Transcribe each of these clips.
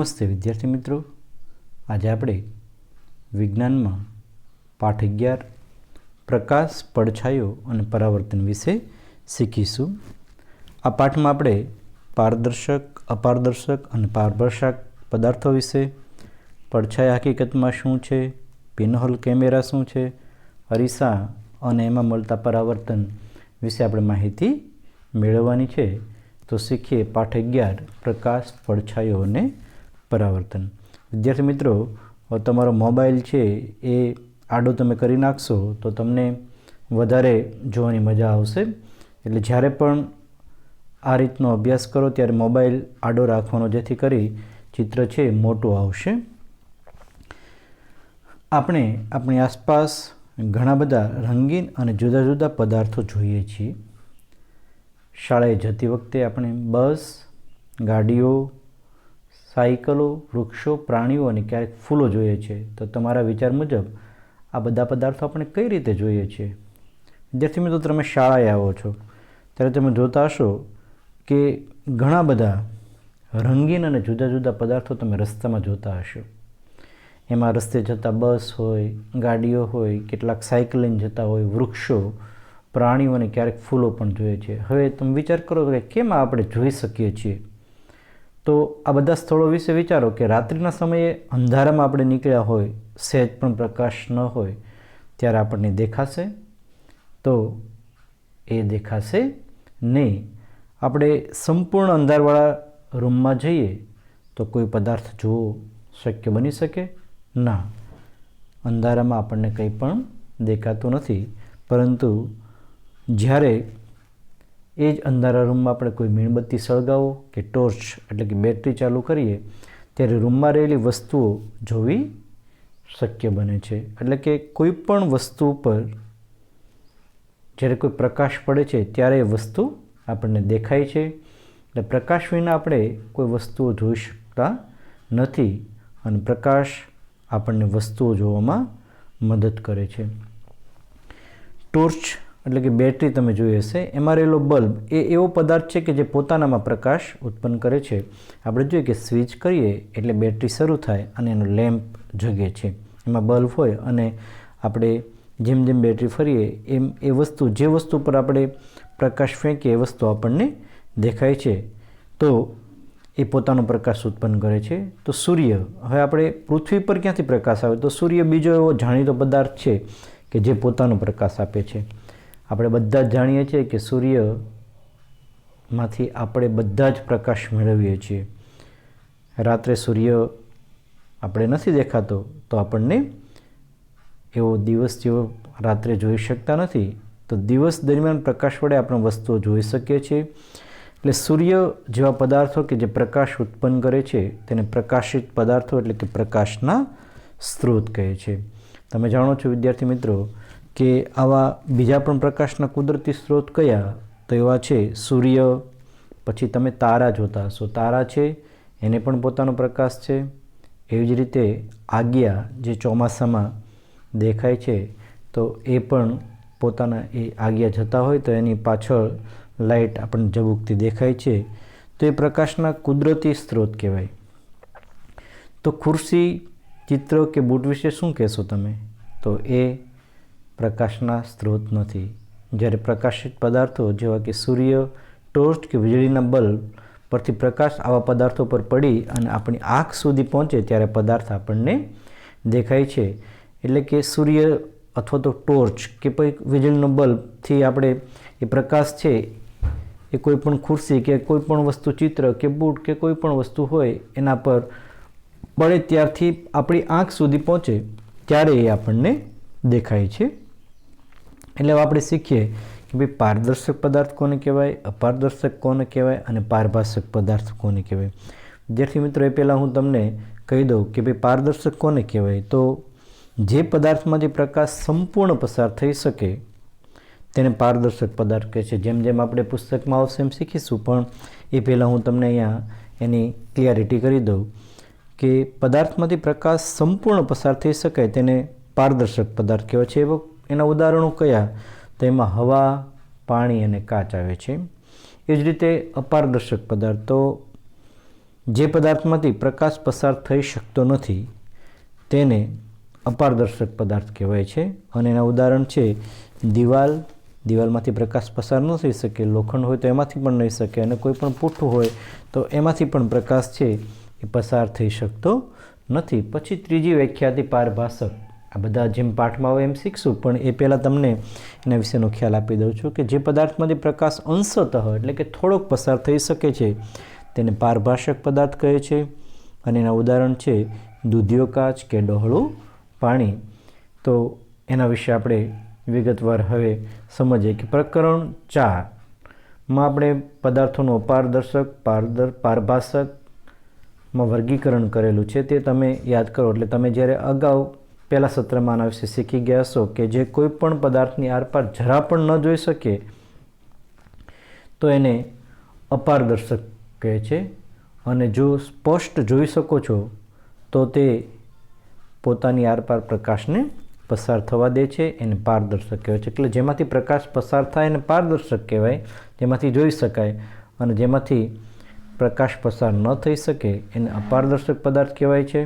નમસ્તે વિદ્યાર્થી મિત્રો, આજે આપણે વિજ્ઞાનમાં પાઠ 11 પ્રકાશ, પડછાયો અને પરાવર્તન વિશે શીખીશું. આ પાઠમાં આપણે પારદર્શક, અપારદર્શક અને પારદર્શક પદાર્થો વિશે, પડછાયા હકીકતમાં શું છે, પિનહોલ કેમેરા શું છે, અરીસા અને એમાં મળતા પરાવર્તન વિશે આપણે માહિતી મેળવવાની છે. તો શીખીએ પાઠ 11 પ્રકાશ, પડછાયો અને પરાવર્તન. વિદ્યાર્થી મિત્રો, તમારો મોબાઈલ છે એ આડો તમે કરી નાખશો તો તમને વધારે જોવાની મજા આવશે. એટલે જ્યારે પણ આ રીતનો અભ્યાસ કરો ત્યારે મોબાઈલ આડો રાખવાનો, જેથી કરી ચિત્ર છે મોટું આવશે. આપણે આપણી આસપાસ ઘણા બધા રંગીન અને જુદા જુદા પદાર્થો જોઈએ છીએ. શાળાએ જતી વખતે આપણે બસ, ગાડીઓ, સાયકલો, વૃક્ષો, પ્રાણીઓ અને ક્યારેક ફૂલો જોઈએ છે. તો તમારા વિચાર મુજબ આ બધા પદાર્થો આપણે કઈ રીતે જોઈએ છીએ? વિદ્યાર્થી મિત્રો, તમે શાળાએ આવો છો ત્યારે તમે જોતા હશો કે ઘણા બધા રંગીન અને જુદા જુદા પદાર્થો તમે રસ્તામાં જોતા હશો. એમાં રસ્તે જતા બસ હોય, ગાડીઓ હોય, કેટલાક સાયકલ લઈને જતા હોય, વૃક્ષો, પ્રાણીઓ અને ક્યારેક ફૂલો પણ જોઈએ છે. હવે તમે વિચાર કરો કે કેમ આપણે જોઈ શકીએ છીએ? તો આ બધા સ્થળો વિશે વિચારો કે રાત્રિના સમયે અંધારામાં આપણે નીકળ્યા હોય, સહેજ પણ પ્રકાશ ન હોય, ત્યારે આપણને દેખાશે? તો એ દેખાશે નહીં. આપણે સંપૂર્ણ અંધારવાળા રૂમમાં જઈએ તો કોઈ પદાર્થ જોવો શક્ય બની શકે? ના, અંધારામાં આપણને કંઈ પણ દેખાતું નથી. પરંતુ જ્યારે એ જ અંધારા રૂમમાં આપણે કોઈ મીણબત્તી સળગાવો કે ટોર્ચ એટલે કે બેટરી ચાલુ કરીએ ત્યારે રૂમમાં રહેલી વસ્તુઓ જોવી શક્ય બને છે. એટલે કે કોઈ પણ વસ્તુ પર જ્યારે કોઈ પ્રકાશ પડે છે ત્યારે એ વસ્તુ આપણને દેખાય છે. એટલે પ્રકાશ વિના આપણે કોઈ વસ્તુઓ જોઈ શકતા નથી અને પ્રકાશ આપણને વસ્તુઓ જોવામાં મદદ કરે છે. ટોર્ચ એટલે કે બેટરી તમે જોઈ હશે, એમાં રહેલો બલ્બ એ એવો પદાર્થ છે કે જે પોતાનામાં પ્રકાશ ઉત્પન્ન કરે છે. આપણે જોઈએ કે સ્વિચ કરીએ એટલે બેટરી શરૂ થાય અને એનો લેમ્પ જગે છે. એમાં બલ્બ હોય અને આપણે જેમ જેમ બેટરી ફરીએ એમ એ વસ્તુ, જે વસ્તુ પર આપણે પ્રકાશ ફેંકીએ એ વસ્તુ આપણને દેખાય છે. તો એ પોતાનો પ્રકાશ ઉત્પન્ન કરે છે. તો સૂર્ય, હવે આપણે પૃથ્વી પર ક્યાંથી પ્રકાશ આવે? તો સૂર્ય બીજો એવો જાણીતો પદાર્થ છે કે જે પોતાનો પ્રકાશ આપે છે. આપણે બધા જ જાણીએ છીએ કે સૂર્યમાંથી આપણે બધા જ પ્રકાશ મેળવીએ છીએ. રાત્રે સૂર્ય આપણે નથી દેખાતો તો આપણને એવો દિવસ જેવો રાત્રે જોઈ શકતા નથી. તો દિવસ દરમિયાન પ્રકાશ વડે આપણે વસ્તુઓ જોઈ શકીએ છીએ. એટલે સૂર્ય જેવા પદાર્થો કે જે પ્રકાશ ઉત્પન્ન કરે છે તેને પ્રકાશિત પદાર્થો એટલે કે પ્રકાશના સ્ત્રોત કહે છે. તમે જાણો છો વિદ્યાર્થી મિત્રો કે આવા બીજા પણ પ્રકાશના કુદરતી સ્ત્રોત કયા? તો એવા છે સૂર્ય, પછી તમે તારા જોતા હશો, તારા છે એને પણ પોતાનો પ્રકાશ છે. એવી જ રીતે આગિયા જે ચોમાસામાં દેખાય છે તો એ પણ પોતાના, એ આગિયા જતા હોય તો એની પાછળ લાઇટ આપણને ઝબૂકતી દેખાય છે. તો એ પ્રકાશના કુદરતી સ્ત્રોત કહેવાય. તો ખુરશી, ચિત્ર કે બૂટ વિશે શું કહેશો તમે? તો એ પ્રકાશના સ્ત્રોત નથી. જ્યારે પ્રકાશિત પદાર્થો જેવા કે સૂર્ય, ટોર્ચ કે વીજળીના બલ્બ પરથી પ્રકાશ આવા પદાર્થો પર પડી અને આપણી આંખ સુધી પહોંચે ત્યારે પદાર્થ આપણને દેખાય છે. એટલે કે સૂર્ય અથવા તો ટોર્ચ કે વીજળીનો બલ્બથી આપણે એ પ્રકાશ છે એ કોઈ પણ ખુરશી કે કોઈ પણ વસ્તુ, ચિત્ર કે બૂટ કે કોઈ પણ વસ્તુ હોય એના પર પડે ત્યારથી આપણી આંખ સુધી પહોંચે ત્યારે એ આપણને દેખાય છે. એટલે આપણે શીખીએ કે ભાઈ પારદર્શક પદાર્થ કોને કહેવાય, અપારદર્શક કોને કહેવાય અને પારભાષક પદાર્થ કોને કહેવાય. વિદ્યાર્થી મિત્રો, એ પહેલાં હું તમને કહી દઉં કે ભાઈ પારદર્શક કોને કહેવાય. તો જે પદાર્થમાંથી પ્રકાશ સંપૂર્ણ પસાર થઈ શકે તેને પારદર્શક પદાર્થ કહે છે. જેમ જેમ આપણે પુસ્તકમાં આવશે એમ શીખીશું, પણ એ પહેલાં હું તમને અહીંયા એની ક્લિયરિટી કરી દઉં કે પદાર્થમાંથી પ્રકાશ સંપૂર્ણ પસાર થઈ શકે તેને પારદર્શક પદાર્થ કહેવાય છે. એના ઉદાહરણો કયા? તો એમાં હવા, પાણી અને કાચ આવે છે. એ જ રીતે અપારદર્શક પદાર્થ, તો જે પદાર્થમાંથી પ્રકાશ પસાર થઈ શકતો નથી તેને અપારદર્શક પદાર્થ કહેવાય છે. અને એના ઉદાહરણ છે દિવાલમાંથી પ્રકાશ પસાર ન થઈ શકે, લોખંડ હોય તો એમાંથી પણ નહીં શકે, અને કોઈ પણ પૂઠું હોય તો એમાંથી પણ પ્રકાશ છે એ પસાર થઈ શકતો નથી. પછી ત્રીજી વ્યાખ્યા હતી પારભાષક. આ બધા જેમ પાઠમાં હોય એમ શીખશું, પણ એ પહેલાં તમને એના વિશેનો ખ્યાલ આપી દઉં છું કે જે પદાર્થમાંથી પ્રકાશ અંશતઃ એટલે કે થોડોક પસાર થઈ શકે છે તેને પારભાષક પદાર્થ કહે છે. અને એના ઉદાહરણ છે દૂધિયો કાચ કે ડહોળું પાણી. તો એના વિશે આપણે વિગતવાર હવે સમજીએ કે પ્રકરણ 4માં આપણે પદાર્થોનું અપારદર્શક પારભાષકમાં વર્ગીકરણ કરેલું છે. તે તમે યાદ કરો એટલે તમે જ્યારે અગાઉ પહેલા સત્રમાં આના વિશે શીખી ગયા હશો કે જે કોઈ પણ પદાર્થની આરપાર જરા પણ ન જોઈ શકે તો એને અપારદર્શક કહે છે. અને જો સ્પષ્ટ જોઈ શકો છો તો તે પોતાની આરપાર પ્રકાશને પસાર થવા દે છે, એને પારદર્શક કહેવાય છે. એટલે જેમાંથી પ્રકાશ પસાર થાય એને પારદર્શક કહેવાય, જેમાંથી જોઈ શકાય, અને જેમાંથી પ્રકાશ પસાર ન થઈ શકે એને અપારદર્શક પદાર્થ કહેવાય છે.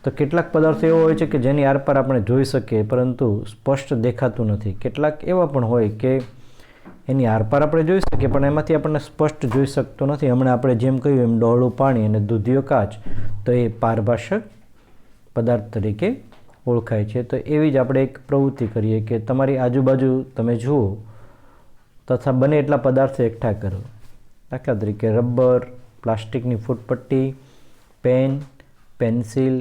તો કેટલાક પદાર્થો એવો હોય છે કે જેની આરપાર આપણે જોઈ શકીએ પરંતુ સ્પષ્ટ દેખાતું નથી. કેટલાક એવા પણ હોય કે એની આરપાર આપણે જોઈ શકીએ પણ એમાંથી આપણને સ્પષ્ટ જોઈ શકતો નથી. હમણાં આપણે જેમ કહ્યું એમ ડહોળું પાણી અને દૂધિયો કાચ, તો એ પારભાષક પદાર્થ તરીકે ઓળખાય છે. તો એવી જ આપણે એક પ્રવૃત્તિ કરીએ કે તમારી આજુબાજુ તમે જુઓ તથા બને એટલા પદાર્થો એકઠા કરો. દાખલા તરીકે રબર, પ્લાસ્ટિકની ફૂટપટ્ટી, પેન, પેન્સિલ,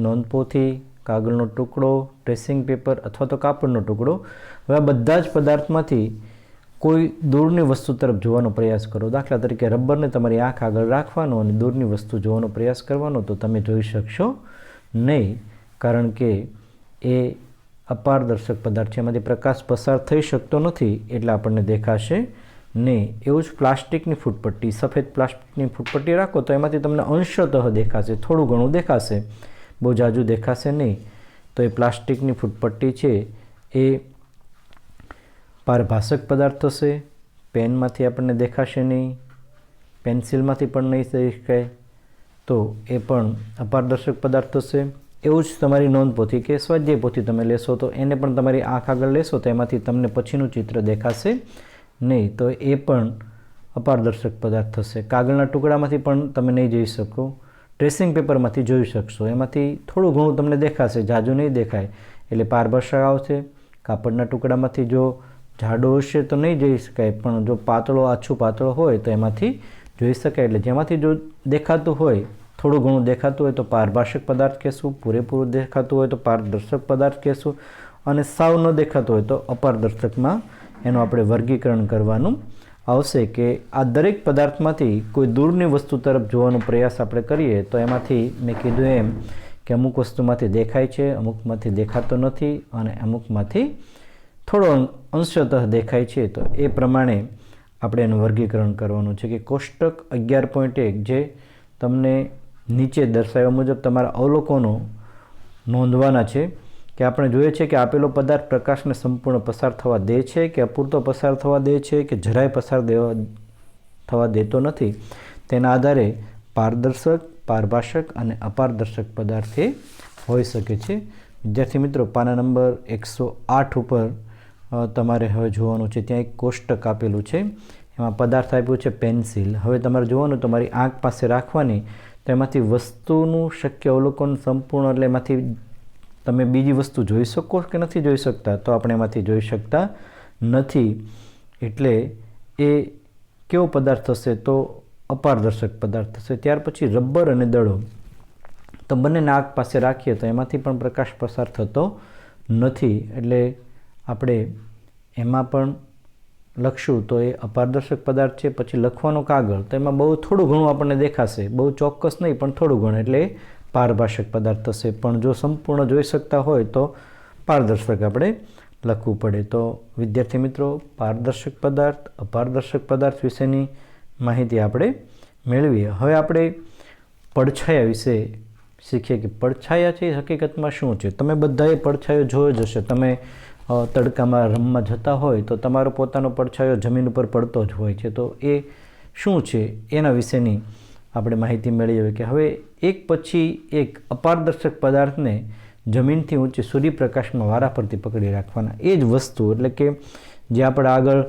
નોંધપોથી, કાગળનો ટુકડો, ટ્રેસિંગ પેપર અથવા તો કાપડનો ટુકડો. હવે આ બધા જ પદાર્થમાંથી કોઈ દૂરની વસ્તુ તરફ જોવાનો પ્રયાસ કરો. દાખલા તરીકે રબરને તમારી આંખ આગળ રાખવાનો અને દૂરની વસ્તુ જોવાનો પ્રયાસ કરવાનો, તો તમે જોઈ શકશો નહીં, કારણ કે એ અપારદર્શક પદાર્થ છે, એમાંથી પ્રકાશ પસાર થઈ શકતો નથી એટલે આપણને દેખાશે નહીં. એવું જ પ્લાસ્ટિકની ફૂટપટ્ટી, સફેદ પ્લાસ્ટિકની ફૂટપટ્ટી રાખો તો એમાંથી તમને અંશતઃ દેખાશે, થોડું ઘણું દેખાશે, બહુ જાજુ દેખાશે નહીં. તો એ પ્લાસ્ટિકની ફૂટપટ્ટી છે એ પારભાષક પદાર્થ થશે. પેનમાંથી આપણને દેખાશે નહીં, પેન્સિલમાંથી પણ નહીં દેખાય, તો એ પણ અપારદર્શક પદાર્થ થશે. એવું જ તમારી નોંધપોથી કે સ્વાધ્યાય પોથી તમે લેશો તો એને પણ તમારી આંખ આગળ લેશો તો એમાંથી તમને પછીનું ચિત્ર દેખાશે નહીં, તો એ પણ અપારદર્શક પદાર્થ થશે. કાગળના ટુકડામાંથી પણ તમે નહીં જોઈ શકો, ટ્રેસિંગ પેપરમાંથી જોઈ શકશો, એમાંથી થોડું ઘણું તમને દેખાશે, જાજુ નહીં દેખાય એટલે પારભાષક આવશે. કાપડના ટુકડામાંથી જો જાડો હશે તો નહીં જોઈ શકાય, પણ જો આછું પાતળો હોય તો એમાંથી જોઈ શકાય. એટલે જેમાંથી જો દેખાતું હોય, થોડું ઘણું દેખાતું હોય તો પારભાષક પદાર્થ કહેશું, પૂરેપૂરું દેખાતું હોય તો પારદર્શક પદાર્થ કહેશું, અને સાવ ન દેખાતું હોય તો અપારદર્શકમાં એનું આપણે વર્ગીકરણ કરવાનું આવશે. કે આ દરેક પદાર્થમાંથી કોઈ દૂરની વસ્તુ તરફ જોવાનો પ્રયાસ આપણે કરીએ તો એમાંથી મેં કીધું એમ કે અમુક વસ્તુમાંથી દેખાય છે, અમુકમાંથી દેખાતો નથી, અને અમુકમાંથી થોડો અંશતઃ દેખાય છે. તો એ પ્રમાણે આપણે એનું વર્ગીકરણ કરવાનું છે. કે કોષ્ટક 11.1 જે તમને નીચે દર્શાવ્યા મુજબ તમારા અવલોકનો નોંધવાના છે કે આપણે જોઈએ છે કે આપેલો પદાર્થ પ્રકાશને સંપૂર્ણ પસાર થવા દે છે કે અપૂરતો પસાર થવા દે છે કે જરાય પસાર થવા દેતો નથી. તેના આધારે પારદર્શક, પારભાષક અને અપારદર્શક પદાર્થ એ હોઈ શકે છે. વિદ્યાર્થી મિત્રો, પાના નંબર 108 ઉપર તમારે હવે જોવાનું છે. ત્યાં એક કોષ્ટક આપેલું છે, એમાં પદાર્થ આપ્યું છે પેન્સિલ. હવે તમારે જોવાનું, તમારી આંખ પાસે રાખવાની, તો એમાંથી વસ્તુનું શક્ય અવલોકન સંપૂર્ણ, એટલે એમાંથી તમે બીજી વસ્તુ જોઈ શકો કે નથી જોઈ શકતા, તો આપણે એમાંથી જોઈ શકતા નથી. એટલે એ કેવો પદાર્થ થશે? તો અપારદર્શક પદાર્થ થશે. ત્યાર પછી રબર અને દડો, તો બંનેને આંખ પાસે રાખીએ તો એમાંથી પણ પ્રકાશ પસાર થતો નથી, એટલે આપણે એમાં પણ લખશું તો એ અપારદર્શક પદાર્થ છે. પછી લખવાનો કાગળ, તો એમાં બહુ થોડું ઘણું આપણને દેખાશે, બહુ ચોક્કસ નહીં પણ થોડું ઘણું, એટલે પારભાષક પદાર્થ થશે. પણ જો સંપૂર્ણ જોઈ શકતા હોય તો પારદર્શક આપણે લખવું પડે. તો વિદ્યાર્થી મિત્રો, પારદર્શક પદાર્થ, અપારદર્શક પદાર્થ વિશેની માહિતી આપણે મેળવીએ. હવે આપણે પડછાયા વિશે શીખીએ કે પડછાયા છે એ હકીકતમાં શું છે. તમે બધાએ પડછાયો જોયો જ હશે. તમે તડકામાં રમવા જતા હોય તો તમારો પોતાનો પડછાયો જમીન ઉપર પડતો જ હોય છે. તો એ શું છે એના વિશેની આપણે માહિતી મેળવી કે હવે એક પછી એક અપારદર્શક પદાર્થને જમીનથી ઊંચે સૂર્યપ્રકાશમાં વારાફરતી પકડી રાખવાના. એ જ વસ્તુ એટલે કે જે આપણે આગળ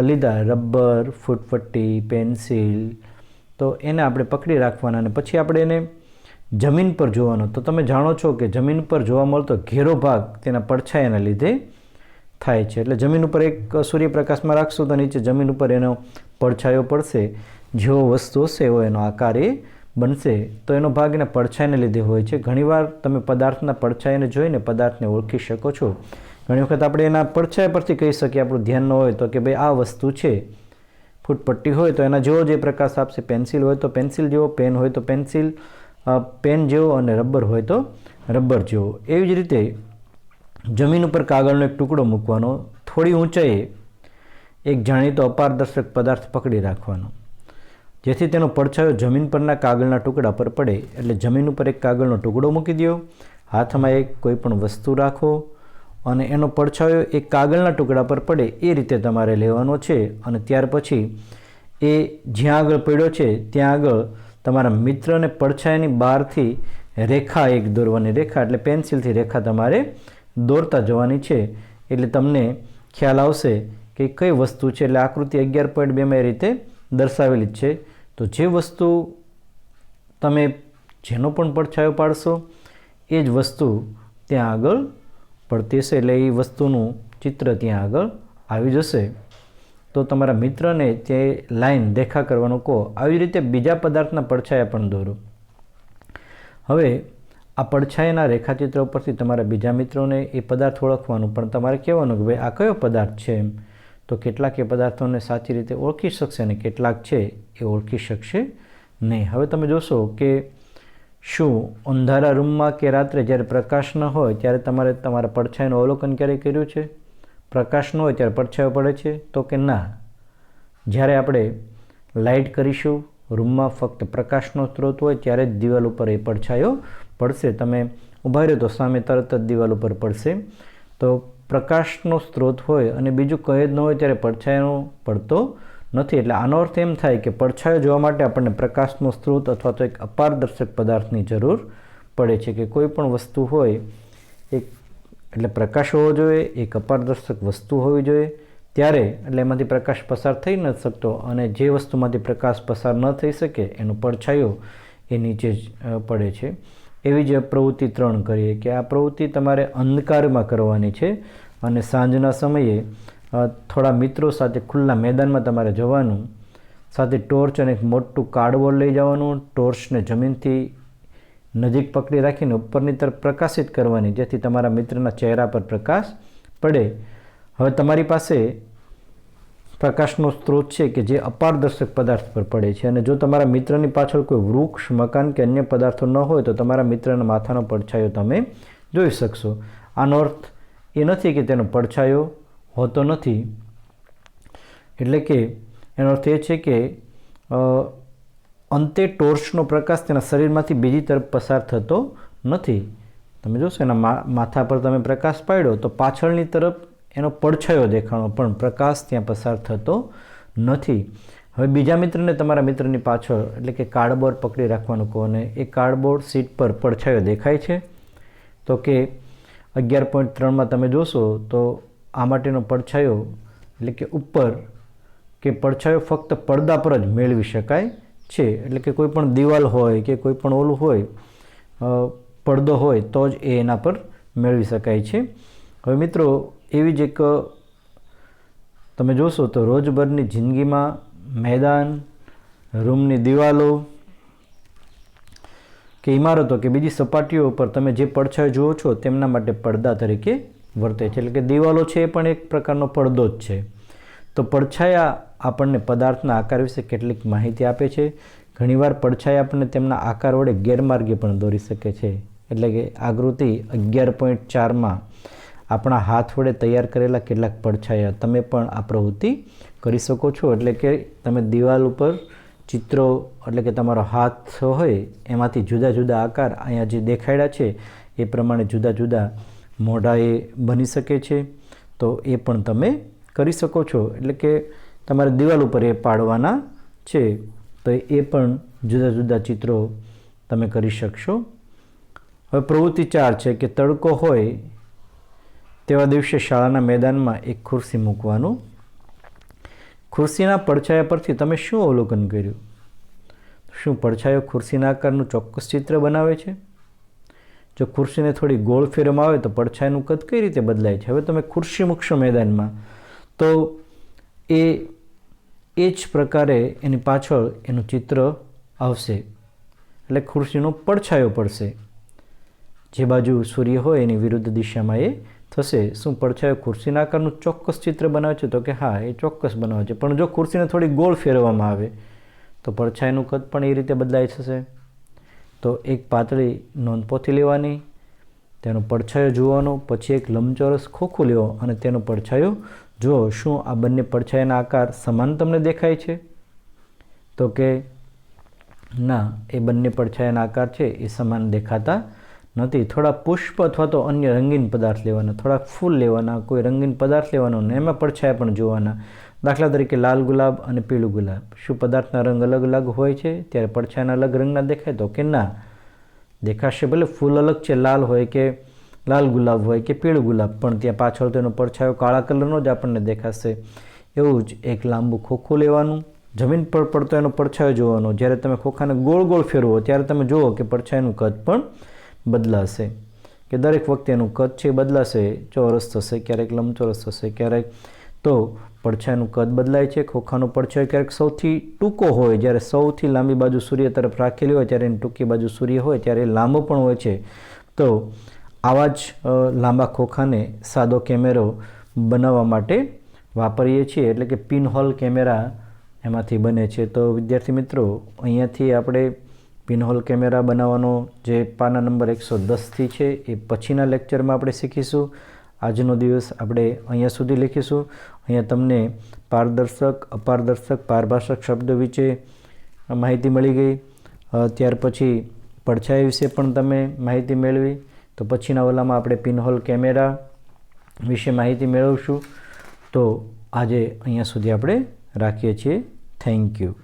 લીધા રબર, ફૂટપટ્ટી, પેન્સિલ, તો એને આપણે પકડી રાખવાના અને પછી આપણે એને જમીન પર જોવાનો. તો તમે જાણો છો કે જમીન પર જોવા મળતો ઘેરો ભાગ તેના પડછાયાના લીધે થાય છે. એટલે જમીન ઉપર એક સૂર્યપ્રકાશમાં રાખશું તો નીચે જમીન ઉપર એનો પડછાયો પડશે. જેવો વસ્તુ હશે એવો એનો આકાર એ બનશે. તો એનો ભાગ એના પડછાયાને લીધે હોય છે. ઘણીવાર તમે પદાર્થના પડછાયાને જોઈને પદાર્થને ઓળખી શકો છો. ઘણી વખત આપણે એના પડછાયા પરથી કહી શકીએ, આપણું ધ્યાન ન હોય તો, કે ભાઈ આ વસ્તુ છે. ફૂટપટ્ટી હોય તો એના જેવો જે પ્રકાશ આપશે, પેન્સિલ હોય તો પેન્સિલ જેવો, પેન હોય તો પેન્સિલ પેન જેવો, અને રબર હોય તો રબર જેવો. એવી જ રીતે જમીન ઉપર કાગળનો એક ટુકડો મૂકવાનો, થોડી ઊંચાઈએ એક જાણીતો અપારદર્શક પદાર્થ પકડી રાખવાનો, જેથી તેનો પડછાયો જમીન પરના કાગળના ટુકડા પર પડે. એટલે જમીન ઉપર એક કાગળનો ટુકડો મૂકી દો, હાથમાં એક કોઈ પણ વસ્તુ રાખો અને એનો પડછાયો એક કાગળના ટુકડા પર પડે એ રીતે તમારે લેવાનો છે. અને ત્યાર પછી એ જ્યાં આગળ પડ્યો છે ત્યાં આગળ તમારા મિત્રને પડછાયાની બહારથી રેખા એક દોરવાની. રેખા એટલે પેન્સિલથી રેખા તમારે દોરતા જવાની છે. એટલે તમને ખ્યાલ આવશે કે કઈ વસ્તુ છે. એટલે આકૃતિ 11.2માં એ રીતે દર્શાવેલી જ છે. તો જે વસ્તુ તમે જેનો પણ પડછાયો પાડશો એ જ વસ્તુ ત્યાં આગળ પડતી હશે. એટલે એ વસ્તુનું ચિત્ર ત્યાં આગળ આવી જશે. તો તમારા મિત્રને તે લાઈન દેખા કરવાનું કહો. આવી રીતે બીજા પદાર્થના પડછાયા પણ દોરો. હવે આ પડછાયાના રેખાચિત્ર ઉપરથી તમારા બીજા મિત્રોને એ પદાર્થ ઓળખવાનું, પણ તમારે કહેવાનું કે ભાઈ આ કયો પદાર્થ છે એમ. તો કેટલાક એ પદાર્થોને સાચી રીતે ઓળખી શકશે અને કેટલાક છે એ ઓળખી શકશે નહીં. હવે તમે જોશો કે શું અંધારા રૂમમાં કે રાત્રે જ્યારે પ્રકાશ ન હોય ત્યારે તમારે તમારા પડછાયાનું અવલોકન ક્યારેય કર્યું છે? પ્રકાશ ન હોય ત્યારે પડછાયો પડે છે? તો કે ના. જ્યારે આપણે લાઇટ કરીશું, રૂમમાં ફક્ત પ્રકાશનો સ્ત્રોત હોય ત્યારે જ દિવાલ ઉપર એ પડછાયો પડશે. તમે ઊભા રહ્યો તો સામે તરત જ દિવાલ ઉપર પડશે. તો પ્રકાશનો સ્ત્રોત હોય અને બીજું કંઈ જ ન હોય ત્યારે પડછાયો પડતો નથી. એટલે આનો અર્થ એમ થાય કે પડછાયો જોવા માટે આપણને પ્રકાશનો સ્ત્રોત અથવા તો એક અપારદર્શક પદાર્થની જરૂર પડે છે. કે કોઈ પણ વસ્તુ હોય એક એટલે પ્રકાશ હોવો જોઈએ, એક અપારદર્શક વસ્તુ હોવી જોઈએ, ત્યારે એટલે એમાંથી પ્રકાશ પસાર થઈ ન શકતો, અને જે વસ્તુમાંથી પ્રકાશ પસાર ન થઈ શકે એનો પડછાયો એ નીચે જ પડે છે. એવી જ પ્રવૃત્તિ 3 કરીએ કે આ પ્રવૃત્તિ તમારે અંધકારમાં કરવાની છે અને સાંજના સમયે થોડા મિત્રો સાથે ખુલ્લા મેદાનમાં તમારે જવાનું. સાથે ટોર્ચ અને એક મોટું કાર્ડબોર્ડ લઈ જવાનું. ટોર્ચને જમીનથી નજીક પકડી રાખીને ઉપરની તરફ પ્રકાશિત કરવાની, જેથી તમારા મિત્રના ચહેરા પર પ્રકાશ પડે. હવે તમારી પાસે પ્રકાશનો સ્ત્રોત છે કે જે અપારદર્શક પદાર્થ પર પડે છે, અને જો તમારા મિત્રની પાછળ કોઈ વૃક્ષ, મકાન કે અન્ય પદાર્થો ન હોય તો તમારા મિત્રના માથાનો પડછાયો તમે જોઈ શકશો. આનો અર્થ એ નથી કે તેનો પડછાયો હોતો નથી. એટલે કે એનો અર્થ એ છે કે અંતે ટોર્ચનો પ્રકાશ તેના શરીરમાંથી બીજી તરફ પસાર થતો નથી. તમે જોશો એના માથા પર તમે પ્રકાશ પાડ્યો તો પાછળની તરફ એનો પડછાયો દેખાણો, પણ પ્રકાશ ત્યાં પસાર થતો નથી. હવે બીજા મિત્રને તમારા મિત્રની પાછળ એટલે કે કાર્ડબોર્ડ પકડી રાખવાનું કહો, અને એ કાર્ડબોર્ડ સીટ પર પડછાયો દેખાય છે? તો કે 11.3માં તમે જોશો તો આ માટેનો પડછાયો એટલે કે ઉપર કે પડછાયો ફક્ત પડદા પર જ મેળવી શકાય છે. એટલે કે કોઈ પણ દિવાલ હોય કે કોઈ પણ ઓલું હોય, પડદો હોય તો જ એ એના પર મેળવી શકાય છે. હવે મિત્રો એવી જ એક તમે જોશો તો રોજબરની જિંદગીમાં મેદાન, રૂમની દિવાલો કે ઇમારતો કે બીજી સપાટીઓ ઉપર તમે જે પડછાયો જુઓ છો તેમના માટે પડદા તરીકે વર્તે છે. એટલે કે દિવાલો છે એ પણ એક પ્રકારનો પડદો જ છે. તો પડછાયા આપણને પદાર્થના આકાર વિશે કેટલીક માહિતી આપે છે. ઘણીવાર પડછાયા આપણને તેમના આકાર વડે ગેરમાર્ગે પણ દોરી શકે છે. એટલે કે આકૃતિ 11.4માં આપણા હાથ વડે તૈયાર કરેલા કેટલાક પડછાયા તમે પણ આ પ્રવૃત્તિ કરી શકો છો. એટલે કે તમે દિવાલ ઉપર ચિત્રો એટલે કે તમારો હાથ હોય એમાંથી જુદા જુદા આકાર અહીંયા જે દેખાડ્યા છે એ પ્રમાણે જુદા જુદા મોઢા એ બની શકે છે. તો એ પણ તમે કરી શકો છો. એટલે કે તમારે દિવાલ ઉપર એ પાડવાના છે. તો એ પણ જુદા જુદા ચિત્રો તમે કરી શકશો. હવે પ્રવૃત્તિ 4 છે કે તડકો હોય તેવા દિવસે શાળાના મેદાનમાં એક ખુરશી મૂકવાનું. ખુરશીના પડછાયા પરથી તમે શું અવલોકન કર્યું? શું પડછાયો ખુરશીના આકારનું ચોક્કસ ચિત્ર બનાવે છે? જો ખુરશીને થોડી ગોળ ફેરવવામાં આવે તો પડછાયાનું કદ કઈ રીતે બદલાય છે? હવે તમે ખુરશી મૂકશો મેદાનમાં તો એ જ પ્રકારે એની પાછળ એનું ચિત્ર આવશે, એટલે ખુરશીનો પડછાયો પડશે. જે બાજુ સૂર્ય હોય એની વિરુદ્ધ દિશામાં એ થશે. શું પડછાયો ખુરશીના આકારનું ચોક્કસ ચિત્ર બનાવે છે? તો કે હા, એ ચોક્કસ બનાવે છે. પણ જો ખુરશીને થોડી ગોળ ફેરવવામાં આવે તો પડછાયાનું કદ પણ એ રીતે બદલાઈ થશે. તો એક પાતળી નોંધપોથી લેવાની, તેનો પડછાયો જોવાનો, પછી એક લંબચોરસ ખોખું લેવો અને તેનો પડછાયો જુઓ. શું આ બંને પડછાયાના આકાર સમાન તમને દેખાય છે? તો કે ના, એ બંને પડછાયાના આકાર છે એ સમાન દેખાતા નથી. થોડા પુષ્પ અથવા તો અન્ય રંગીન પદાર્થ લેવાના, થોડા ફૂલ લેવાના, કોઈ રંગીન પદાર્થ લેવાનો અને એમાં પડછાયા પણ જોવાના. દાખલા તરીકે લાલ ગુલાબ અને પીળું ગુલાબ. શું પદાર્થના રંગ અલગ અલગ હોય છે ત્યારે પડછાયાના અલગ રંગના દેખાય? તો કે ના, દેખાશે. ભલે ફૂલ અલગ છે, લાલ હોય કે લાલ ગુલાબ હોય કે પીળું ગુલાબ, પણ ત્યાં પાછળ તેનો પડછાયો કાળા કલરનો જ આપણને દેખાશે. એવું જ એક લાંબુ ખોખું લેવાનું, જમીન પર પડતો એનો પડછાયો જોવાનો. જ્યારે તમે ખોખાને ગોળ ગોળ ફેરવો ત્યારે તમે જુઓ કે પડછાયાનું કદ પણ બદલાશે, કે દરેક વખતે એનું કદ છે બદલાશે. ચોરસ થશે, ક્યારેક લંબચોરસ થશે, ક્યારેક. તો પડછાયાનું કદ બદલાય છે. ખોખાનો પડછાયો ક્યારેક સૌથી ટૂંકો હોય, જ્યારે સૌથી લાંબી બાજુ સૂર્ય તરફ રાખેલી હોય ત્યારે એની ટૂંકી બાજુ સૂર્ય હોય ત્યારે લાંબો પણ હોય છે. તો આવા જ લાંબા ખોખાને સાદો કેમેરો બનાવવા માટે વાપરીએ છીએ, એટલે કે પિનહોલ કેમેરા એમાંથી બને છે. તો વિદ્યાર્થી મિત્રો, અહીંયાથી આપણે પિનહોલ કેમેરા બનાવવાનો જે પાના નંબર 110થી છે એ પછીના લેક્ચરમાં આપણે શીખીશું. આજનો દિવસ આપણે અહીંયા સુધી લખીશું. અહીંયા તમને પારદર્શક, અપારદર્શક, પારભાષક શબ્દ વિશે માહિતી મળી ગઈ. ત્યાર પછી પડછાયા વિશે પણ તમે માહિતી મેળવી. તો પછીના ઓલામાં આપણે પિનહોલ કેમેરા વિશે માહિતી મેળવશું. તો આજે અહીંયા સુધી આપણે રાખીએ છીએ. Thank you.